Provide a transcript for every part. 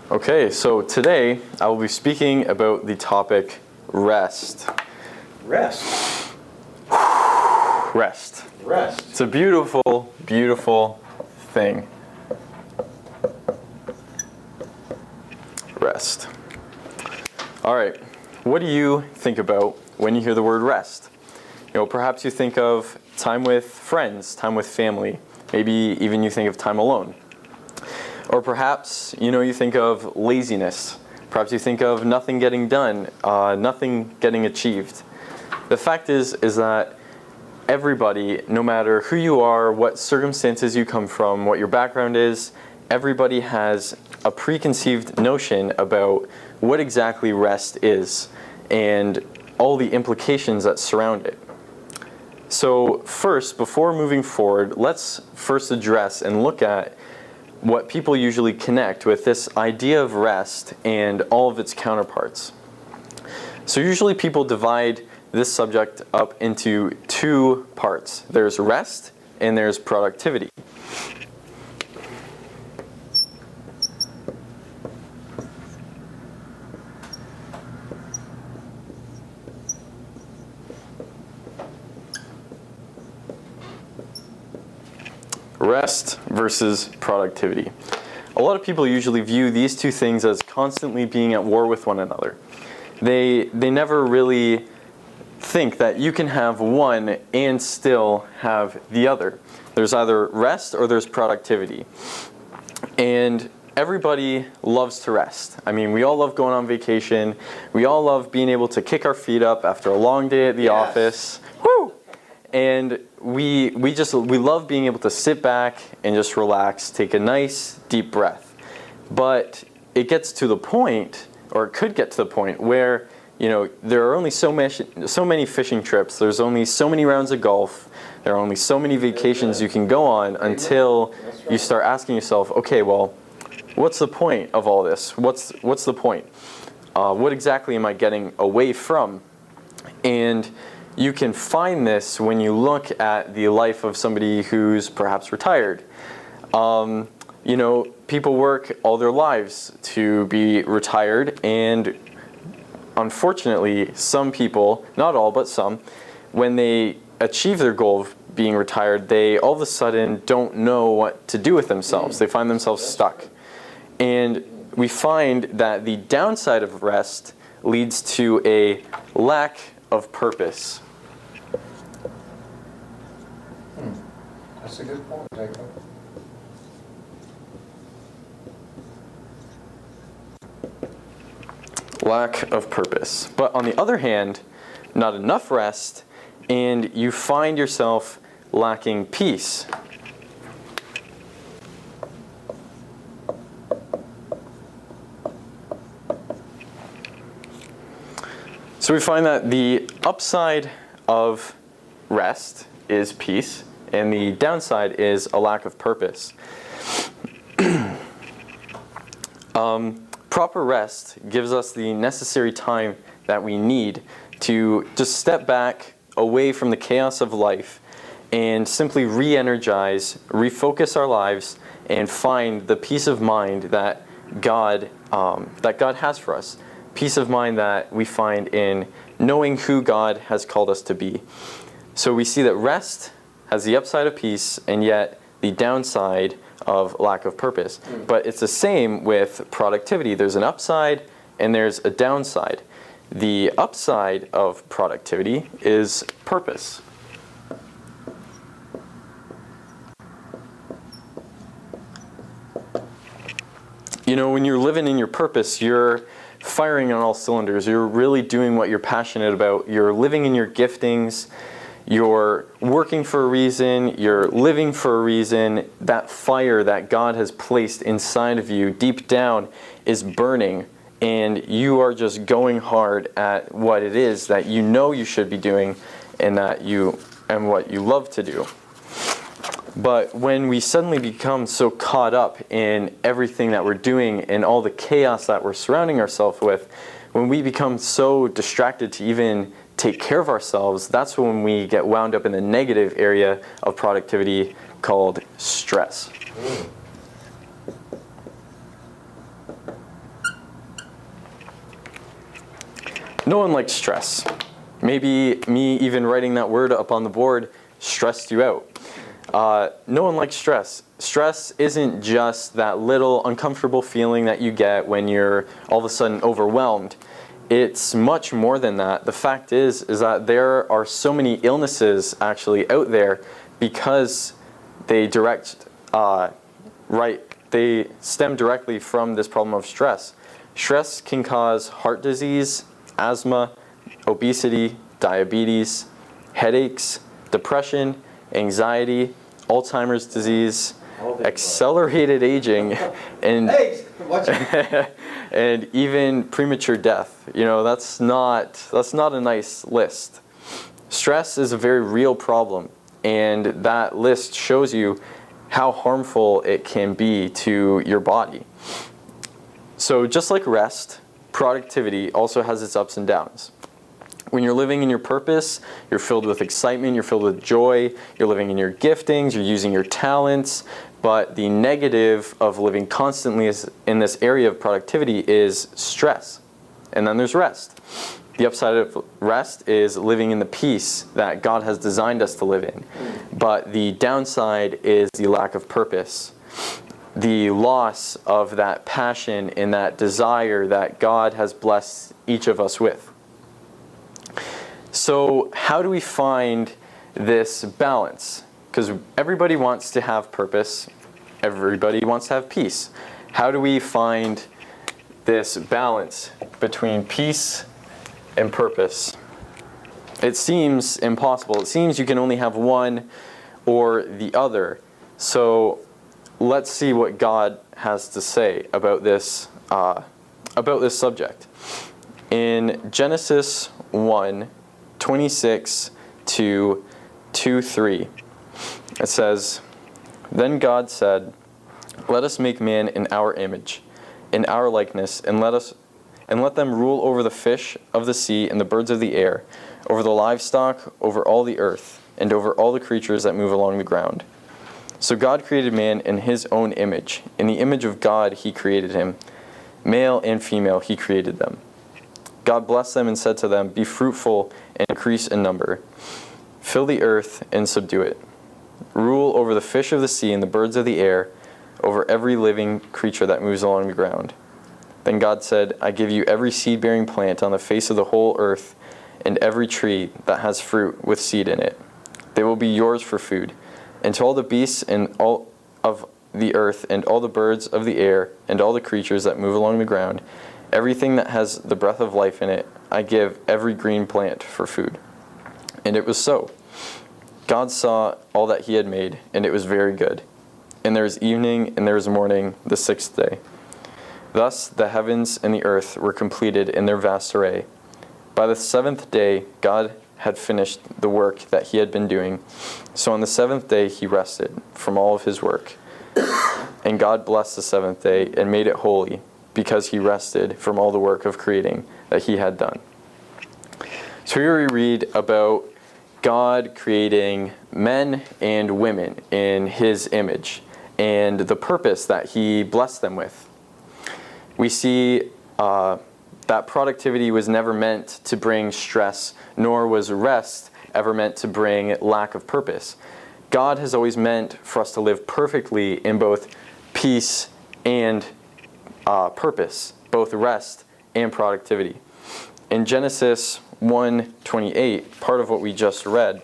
Okay, so today I will be speaking about the topic rest. Rest. Rest. Rest. It's a beautiful, beautiful thing. Rest. All right, what do you think about when you hear the word rest? Perhaps you think of time with friends, time with family. Maybe even you think of time alone. Or perhaps, you think of laziness. Perhaps you think of nothing getting done, nothing getting achieved. The fact is that everybody, no matter who you are, what circumstances you come from, what your background is, everybody has a preconceived notion about what exactly rest is and all the implications that surround it. So first, before moving forward, let's first address and look at what people usually connect with this idea of rest and all of its counterparts. So usually people divide this subject up into two parts. There's rest and there's productivity. Rest versus productivity. A lot of people usually view these two things as constantly being at war with one another. They never really think that you can have one and still have the other. There's either rest or there's productivity. And everybody loves to rest. I mean, we all love going on vacation. We all love being able to kick our feet up after a long day at the office. Woo! And we love being able to sit back and just relax, take a nice deep breath. But it gets to the point, or it could get to the point where there are only so many fishing trips. There's only so many rounds of golf. There are only so many vacations you can go on until you start asking yourself, okay, well, what's the point of all this? What's the point? What exactly am I getting away from? And you can find this when you look at the life of somebody who's perhaps retired. People work all their lives to be retired, and unfortunately, some people, not all, but some, when they achieve their goal of being retired, they all of a sudden don't know what to do with themselves. They find themselves stuck. And we find that the downside of rest leads to a lack of purpose. That's a good point, Jacob. Lack of purpose. But on the other hand, not enough rest, and you find yourself lacking peace. So we find that the upside of rest is peace, and the downside is a lack of purpose. Proper rest gives us the necessary time that we need to just step back away from the chaos of life and simply re-energize, refocus our lives, and find the peace of mind that God has for us. Peace of mind that we find in knowing who God has called us to be. So we see that rest has the upside of peace and yet the downside of lack of purpose. But it's the same with productivity. There's an upside and there's a downside. The upside of productivity is purpose. When you're living in your purpose, you're firing on all cylinders. You're really doing what you're passionate about. You're living in your giftings. You're working for a reason. You're living for a reason. That fire that God has placed inside of you, deep down, is burning. And you are just going hard at what it is that you know you should be doing and what you love to do. But when we suddenly become so caught up in everything that we're doing and all the chaos that we're surrounding ourselves with, when we become so distracted to even take care of ourselves, that's when we get wound up in the negative area of productivity called stress. No one likes stress. Maybe me even writing that word up on the board stressed you out. No one likes stress. Stress isn't just that little uncomfortable feeling that you get when you're all of a sudden overwhelmed. It's much more than that. The fact is that there are so many illnesses actually out there because they stem directly from this problem of stress. Stress can cause heart disease, asthma, obesity, diabetes, headaches, depression, anxiety, Alzheimer's disease, accelerated aging, and and even premature death. That's not a nice list. Stress is a very real problem, and that list shows you how harmful it can be to your body. So just like rest, productivity also has its ups and downs. When you're living in your purpose, you're filled with excitement, you're filled with joy, you're living in your giftings, you're using your talents. But the negative of living constantly in this area of productivity is stress. And then there's rest. The upside of rest is living in the peace that God has designed us to live in. But the downside is the lack of purpose, the loss of that passion and that desire that God has blessed each of us with. So how do we find this balance? Because everybody wants to have purpose. Everybody wants to have peace. How do we find this balance between peace and purpose? It seems impossible. It seems you can only have one or the other. So let's see what God has to say about this subject. In Genesis 1:26 to 2:3, it says, "Then God said, 'Let us make man in our image, in our likeness, and let them rule over the fish of the sea and the birds of the air, over the livestock, over all the earth, and over all the creatures that move along the ground.' So God created man in his own image. In the image of God he created him. Male and female he created them. God blessed them and said to them, 'Be fruitful and increase in number. Fill the earth and subdue it. Rule over the fish of the sea and the birds of the air, over every living creature that moves along the ground.' Then God said, 'I give you every seed-bearing plant on the face of the whole earth, and every tree that has fruit with seed in it. They will be yours for food. And to all the beasts and all of the earth, and all the birds of the air, and all the creatures that move along the ground, everything that has the breath of life in it, I give every green plant for food.' And it was so. God saw all that he had made, and it was very good. And there was evening, and there was morning, the sixth day. Thus the heavens and the earth were completed in their vast array. By the seventh day, God had finished the work that he had been doing. So on the seventh day he rested from all of his work. And God blessed the seventh day and made it holy, because he rested from all the work of creating that he had done." So here we read about God creating men and women in his image and the purpose that he blessed them with. We see that productivity was never meant to bring stress, nor was rest ever meant to bring lack of purpose. God has always meant for us to live perfectly in both peace and purpose, both rest and productivity. In Genesis 1:28, part of what we just read,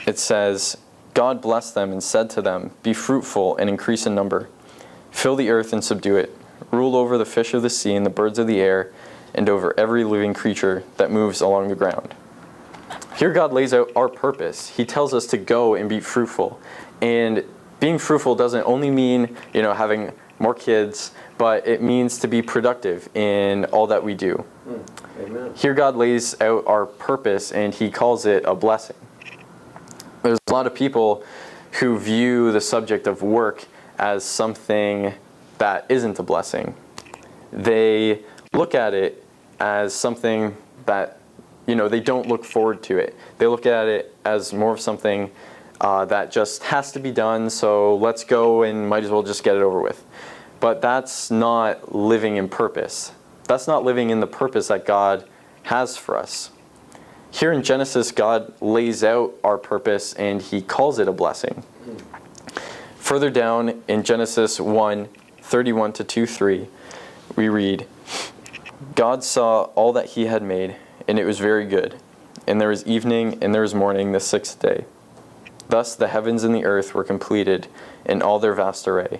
it says, God blessed them and said to them, "Be fruitful and increase in number. Fill the earth and subdue it. Rule over the fish of the sea and the birds of the air, and over every living creature that moves along the ground." Here God lays out our purpose. He tells us to go and be fruitful. And being fruitful doesn't only mean, having more kids, but it means to be productive in all that we do. Amen. Here God lays out our purpose, and he calls it a blessing. There's a lot of people who view the subject of work as something that isn't a blessing. They look at it as something that, they don't look forward to it. They look at it as more of something that just has to be done, so let's go and might as well just get it over with. But that's not living in purpose. That's not living in the purpose that God has for us. Here in Genesis, God lays out our purpose and he calls it a blessing. Further down in Genesis 1:31 to 2:3, we read, God saw all that he had made, and it was very good. And there was evening and there was morning the sixth day. Thus the heavens and the earth were completed in all their vast array.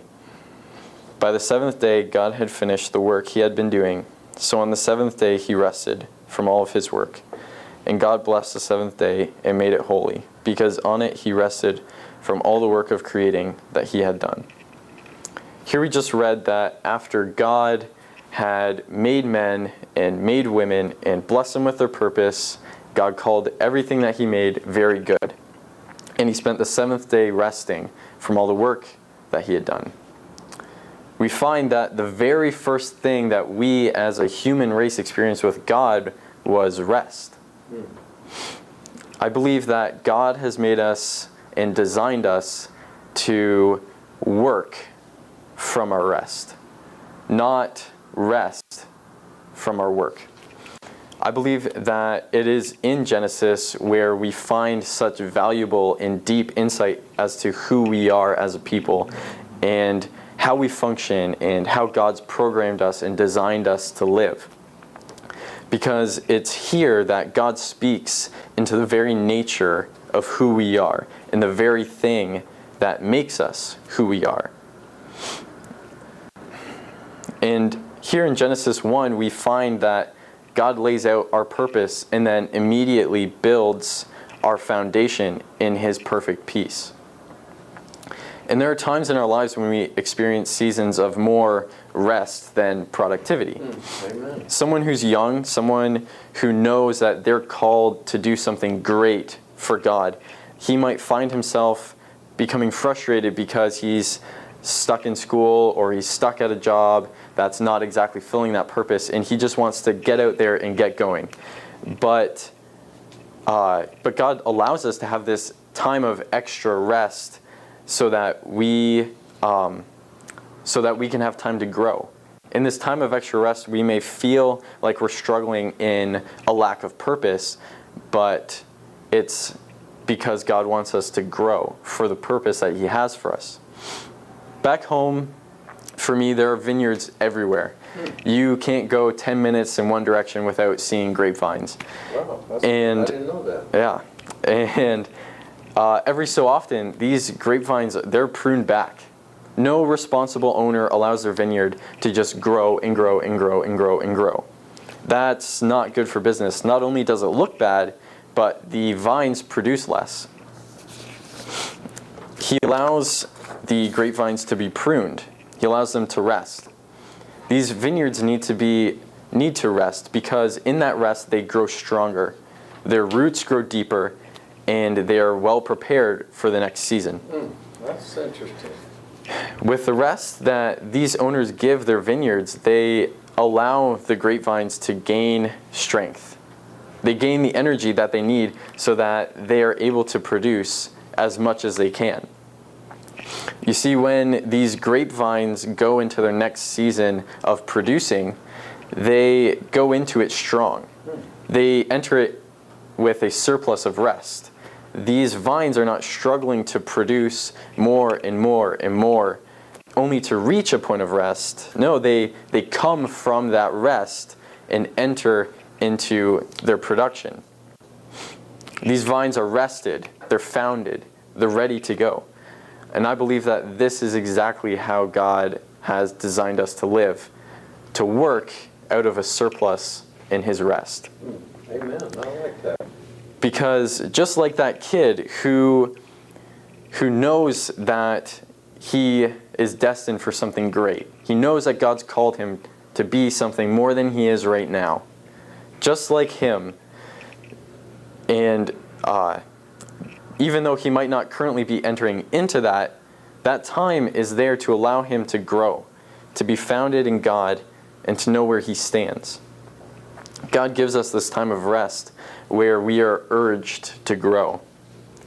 By the seventh day God had finished the work he had been doing. So on the seventh day he rested from all of his work. And God blessed the seventh day and made it holy, because on it he rested from all the work of creating that he had done. Here we just read that after God had made men and made women and blessed them with their purpose, God called everything that he made very good. And he spent the seventh day resting from all the work that he had done. We find that the very first thing that we as a human race experienced with God was rest. I believe that God has made us and designed us to work from our rest, not rest from our work. I believe that it is in Genesis where we find such valuable and deep insight as to who we are as a people and how we function and how God's programmed us and designed us to live. Because it's here that God speaks into the very nature of who we are and the very thing that makes us who we are. And here in Genesis 1, we find that God lays out our purpose and then immediately builds our foundation in his perfect peace. And there are times in our lives when we experience seasons of more rest than productivity. Amen. Someone who's young, someone who knows that they're called to do something great for God, he might find himself becoming frustrated because he's stuck in school or he's stuck at a job that's not exactly filling that purpose, and he just wants to get out there and get going. But God allows us to have this time of extra rest so that we can have time to grow. In this time of extra rest, we may feel like we're struggling in a lack of purpose, but it's because God wants us to grow for the purpose that he has for us. Back home, for me, there are vineyards everywhere. You can't go 10 minutes in one direction without seeing grapevines. Wow, I didn't know that. Yeah. And every so often, these grapevines, they're pruned back. No responsible owner allows their vineyard to just grow and grow and grow and grow and grow. That's not good for business. Not only does it look bad, but the vines produce less. He allows the grapevines to be pruned. He allows them to rest. These vineyards need to rest because in that rest they grow stronger. Their roots grow deeper and they are well prepared for the next season. That's interesting. With the rest that these owners give their vineyards, they allow the grapevines to gain strength. They gain the energy that they need so that they are able to produce as much as they can. You see, when these grapevines go into their next season of producing, they go into it strong. They enter it with a surplus of rest. These vines are not struggling to produce more and more and more, only to reach a point of rest. No, they come from that rest and enter into their production. These vines are rested, they're founded, they're ready to go. And I believe that this is exactly how God has designed us to live, to work out of a surplus in his rest. Amen. I like that. Because just like that kid who knows that he is destined for something great, he knows that God's called him to be something more than he is right now. Just like him, and even though he might not currently be entering into that, that time is there to allow him to grow, to be founded in God, and to know where he stands. God gives us this time of rest where we are urged to grow.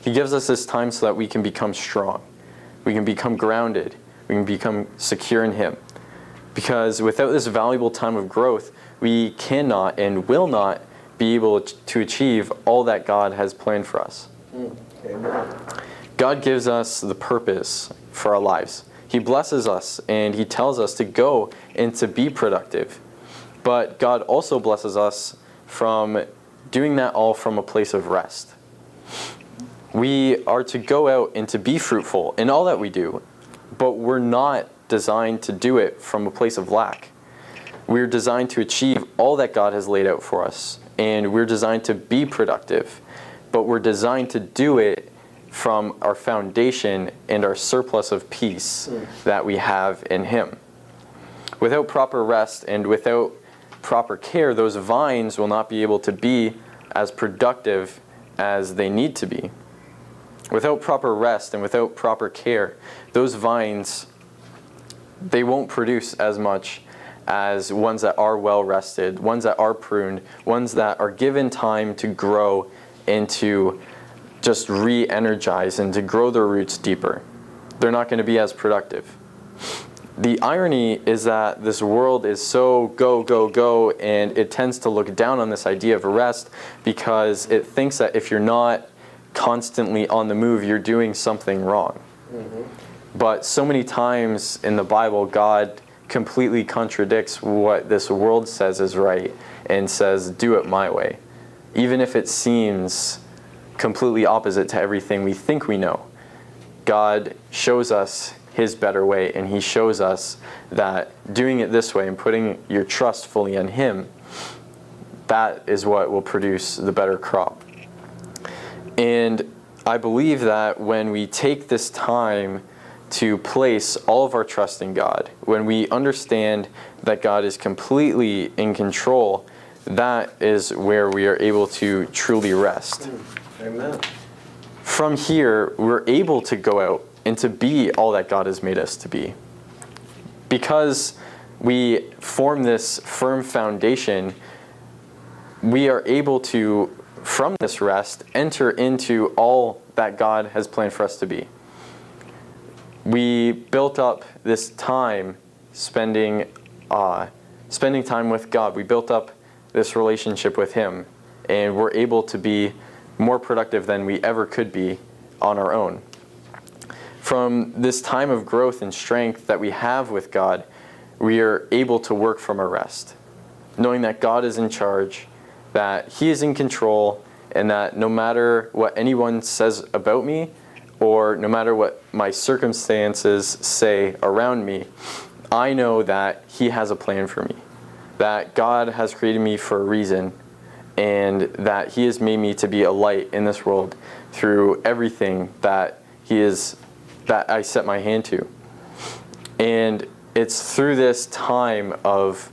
He gives us this time so that we can become strong. We can become grounded. We can become secure in him. Because without this valuable time of growth, we cannot and will not be able to achieve all that God has planned for us. Amen. God gives us the purpose for our lives. He blesses us and He tells us to go and to be productive. But God also blesses us from doing that all from a place of rest. We are to go out and to be fruitful in all that we do, but we're not designed to do it from a place of lack. We're designed to achieve all that God has laid out for us, and we're designed to be productive, but we're designed to do it from our foundation and our surplus of peace that we have in Him. Without proper rest and without proper care, those vines will not be able to be as productive as they need to be. Without proper rest and without proper care, those vines, they won't produce as much as ones that are well rested, ones that are pruned, ones that are given time to grow and to just re-energize and to grow their roots deeper. They're not going to be as productive. The irony is that this world is so go, go, go, and it tends to look down on this idea of rest because it thinks that if you're not constantly on the move, you're doing something wrong. But so many times in the Bible, God completely contradicts what this world says is right and says, do it my way. Even if it seems completely opposite to everything we think we know, God shows us His better way, and He shows us that doing it this way and putting your trust fully in Him, that is what will produce the better crop. And I believe that when we take this time to place all of our trust in God, when we understand that God is completely in control, that is where we are able to truly rest. Amen. From here, we're able to go out and to be all that God has made us to be. Because we form this firm foundation, we are able to, from this rest, enter into all that God has planned for us to be. We built up this time spending time with God. We built up this relationship with Him, and we're able to be more productive than we ever could be on our own. From this time of growth and strength that we have with God, we are able to work from a rest, knowing that God is in charge, that He is in control, and that no matter what anyone says about me, or no matter what my circumstances say around me, I know that He has a plan for me, that God has created me for a reason, and that He has made me to be a light in this world through everything that that I set my hand to. And it's through this time of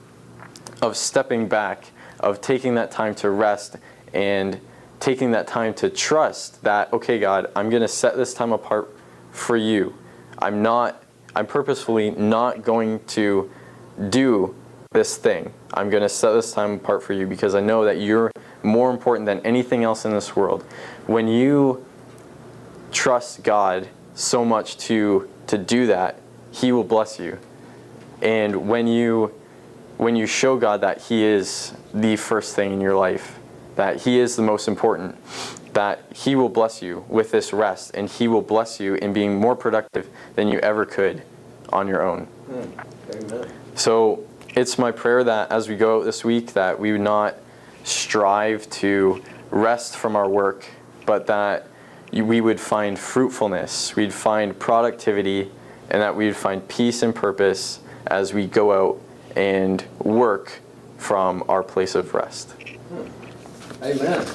stepping back, of taking that time to rest and taking that time to trust that, okay, God, I'm going to set this time apart for You. I'm purposefully not going to do this thing. I'm going to set this time apart for You because I know that You're more important than anything else in this world. When you trust God so much to do that, He will bless you. And when you show God that He is the first thing in your life, that He is the most important, that He will bless you with this rest, and He will bless you in being more productive than you ever could on your own. Amen. So it's my prayer that as we go out this week, that we would not strive to rest from our work, but that we would find fruitfulness, we'd find productivity, and that we'd find peace and purpose as we go out and work from our place of rest. Amen.